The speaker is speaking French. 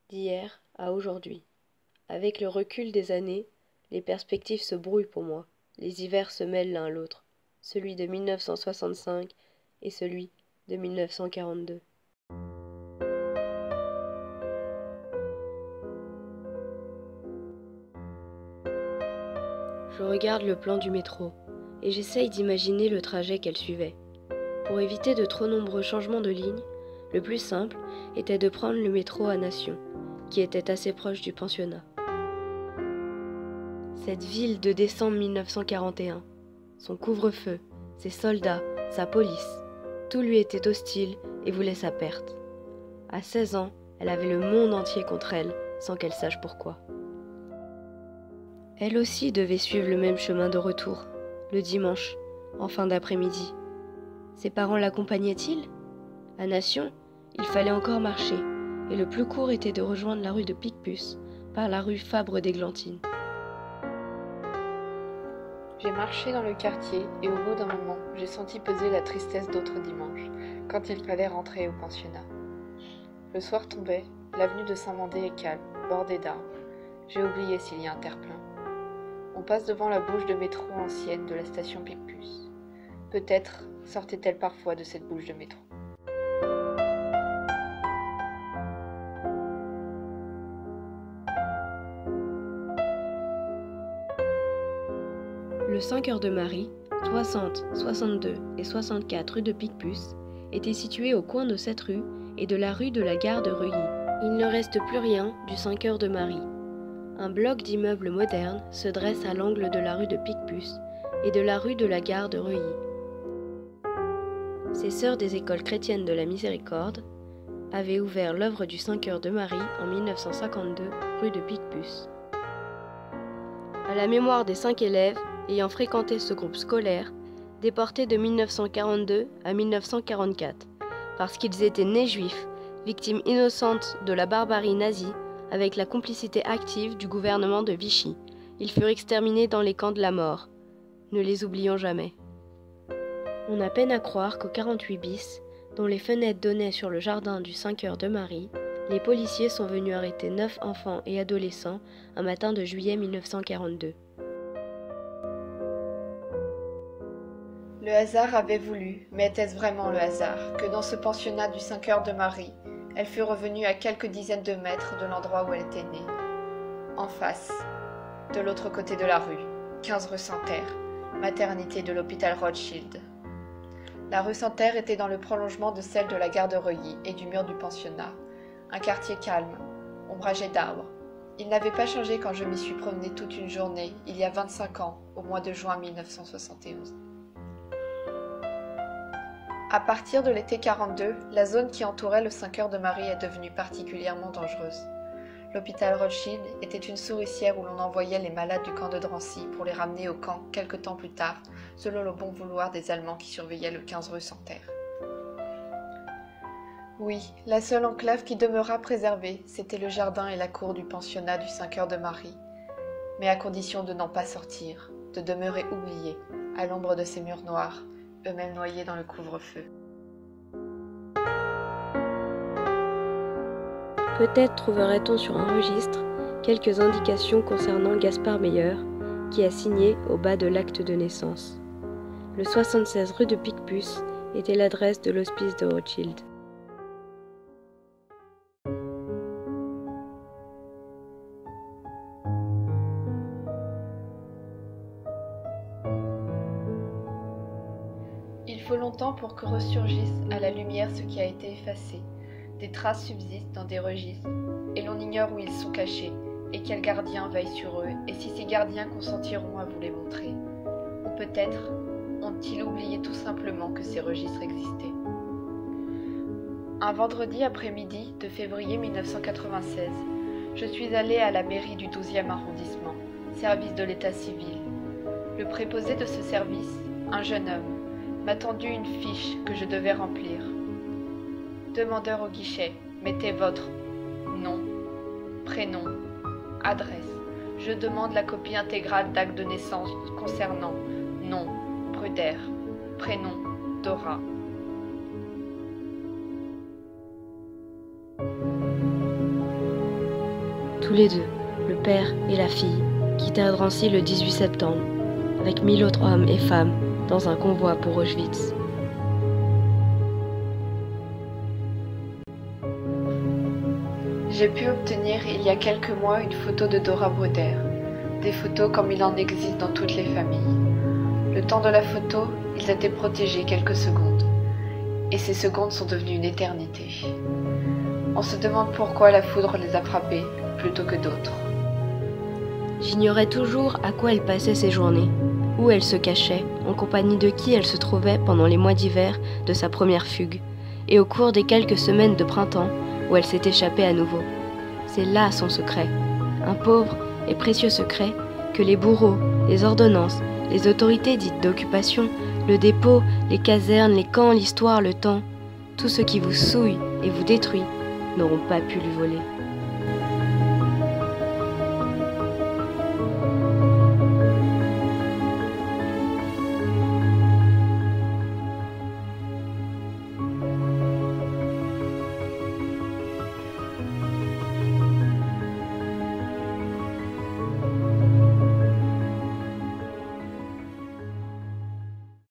d'hier à aujourd'hui. Avec le recul des années, les perspectives se brouillent pour moi. Les hivers se mêlent l'un à l'autre, celui de 1965 et celui de 1942. Je regarde le plan du métro et j'essaye d'imaginer le trajet qu'elle suivait. Pour éviter de trop nombreux changements de ligne, le plus simple était de prendre le métro à Nation, qui était assez proche du pensionnat. Cette ville de décembre 1941, son couvre-feu, ses soldats, sa police, tout lui était hostile et voulait sa perte. À 16 ans, elle avait le monde entier contre elle, sans qu'elle sache pourquoi. Elle aussi devait suivre le même chemin de retour, le dimanche, en fin d'après-midi. Ses parents l'accompagnaient-ils ? À Nation, il fallait encore marcher, et le plus court était de rejoindre la rue de Picpus par la rue Fabre-d'Églantine. J'ai marché dans le quartier et au bout d'un moment, j'ai senti peser la tristesse d'autres dimanches, quand il fallait rentrer au pensionnat. Le soir tombait, l'avenue de Saint-Mandé est calme, bordée d'arbres. J'ai oublié s'il y a un terre-plein. On passe devant la bouche de métro ancienne de la station Picpus. Peut-être sortait-elle parfois de cette bouche de métro. Le 5 heures de Marie, 60, 62 et 64 rue de Picpus, était situé au coin de cette rue et de la rue de la gare de Reuilly. Il ne reste plus rien du 5 heures de Marie. Un bloc d'immeubles modernes se dresse à l'angle de la rue de Picpus et de la rue de la gare de Reuilly. Ces sœurs des écoles chrétiennes de la Miséricorde avaient ouvert l'œuvre du 5 heures de Marie en 1952 rue de Picpus. À la mémoire des 5 élèves ayant fréquenté ce groupe scolaire, déportés de 1942 à 1944, parce qu'ils étaient nés juifs, victimes innocentes de la barbarie nazie, avec la complicité active du gouvernement de Vichy. Ils furent exterminés dans les camps de la mort. Ne les oublions jamais. On a peine à croire qu'au 48 bis, dont les fenêtres donnaient sur le jardin du 5 heures de Marie, les policiers sont venus arrêter 9 enfants et adolescents un matin de juillet 1942. Le hasard avait voulu, mais était-ce vraiment le hasard, que dans ce pensionnat du 5 heures de Marie, elle fut revenue à quelques dizaines de mètres de l'endroit où elle était née. En face, de l'autre côté de la rue, 15 rue Santerre, maternité de l'hôpital Rothschild. La rue Santerre était dans le prolongement de celle de la gare de Reuilly et du mur du pensionnat. Un quartier calme, ombragé d'arbres. Il n'avait pas changé quand je m'y suis promenée toute une journée, il y a 25 ans, au mois de juin 1971. À partir de l'été 42, la zone qui entourait le 5 heures de Marie est devenue particulièrement dangereuse. L'hôpital Rothschild était une souricière où l'on envoyait les malades du camp de Drancy pour les ramener au camp quelque temps plus tard, selon le bon vouloir des Allemands qui surveillaient le 15 rue Santerre. Oui, la seule enclave qui demeura préservée, c'était le jardin et la cour du pensionnat du 5 heures de Marie, mais à condition de n'en pas sortir, de demeurer oubliés, à l'ombre de ces murs noirs, eux-mêmes noyés dans le couvre-feu. Peut-être trouverait-on sur un registre quelques indications concernant Gaspard Meyer, qui a signé au bas de l'acte de naissance. Le 76 rue de Picpus était l'adresse de l'hospice de Rothschild. Il faut longtemps pour que ressurgisse à la lumière ce qui a été effacé. Des traces subsistent dans des registres, et l'on ignore où ils sont cachés, et quels gardiens veillent sur eux, et si ces gardiens consentiront à vous les montrer. Ou peut-être ont-ils oublié tout simplement que ces registres existaient. Un vendredi après-midi de février 1996, je suis allée à la mairie du 12e arrondissement, service de l'état civil. Le préposé de ce service, un jeune homme, m'a tendu une fiche que je devais remplir. Demandeur au guichet, mettez votre nom, prénom, adresse. Je demande la copie intégrale d'acte de naissance concernant nom, Bruder, prénom, Dora. Tous les deux, le père et la fille, quittèrent Drancy le 18 septembre, avec 1000 autres hommes et femmes, dans un convoi pour Auschwitz. J'ai pu obtenir il y a quelques mois une photo de Dora Bruder, des photos comme il en existe dans toutes les familles. Le temps de la photo, ils étaient protégés quelques secondes, et ces secondes sont devenues une éternité. On se demande pourquoi la foudre les a frappés plutôt que d'autres. J'ignorais toujours à quoi elle passait ses journées, où elle se cachait, en compagnie de qui elle se trouvait pendant les mois d'hiver de sa première fugue, et au cours des quelques semaines de printemps où elle s'est échappée à nouveau. C'est là son secret, un pauvre et précieux secret que les bourreaux, les ordonnances, les autorités dites d'occupation, le dépôt, les casernes, les camps, l'histoire, le temps, tout ce qui vous souille et vous détruit, n'auront pas pu lui voler.